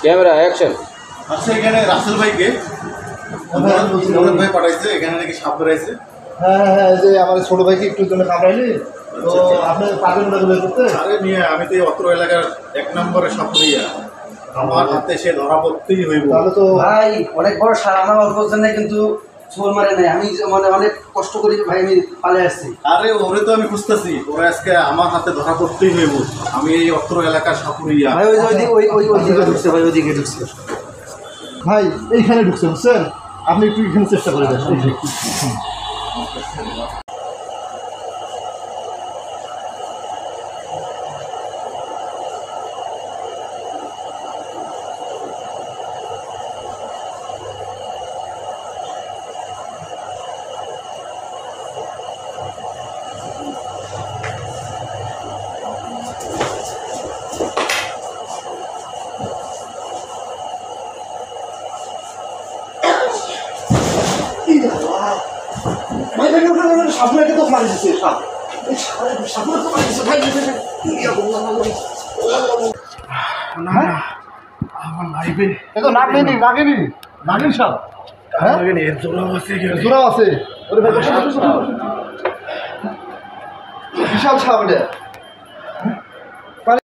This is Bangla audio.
Camera action. আচ্ছা, এখানে রাসেল ভাইকে ভাই পাঠাইছে, এখানে নাকি সাপ বেড়াইছে। হ্যাঁ হ্যাঁ হ্যাঁ, যে আমার ছোটো ভাইকে একটু জন্য কামড়াইলি, তো আপনি পাগল বের করতে। আরে নিয়ে আমি তো এই অত্র এলাকার 1 নম্বরে সাপুরিয়া, আমার হাতে সে ধরা পড়তেই হইব। তাহলে তো ভাই অনেক বড় সার, আমার অল্প নাই কিন্তু ছোল মারে নাই। আমি মানে অনেক কষ্ট করি ভাই, আমি পালে আসছি। আরে ওরে তো আমি খুঁজতেছি, ওরে আজকে আমার হাতে ধরা পড়তেই হইব। আমি এই অত্র এলাকার সাপুরিয়া। ভাই ওইদিকে ঢুকছে, ভাই ওইদিকে ঢুকছে। ভাই এইখানে ঢুকছে, বুঝছেন? আপনি একটু এখানে চেষ্টা করে দেন। ভাই ভাই সামনে তো মারি দিচ্ছে সাপ, সামনে তো মারি দিচ্ছে ভাই। আমার লাইফে এ তো নাগেনি সাপ। হ্যাঁ জোড়া আছে। ওরে ভাই বিশাল সাপ এটা।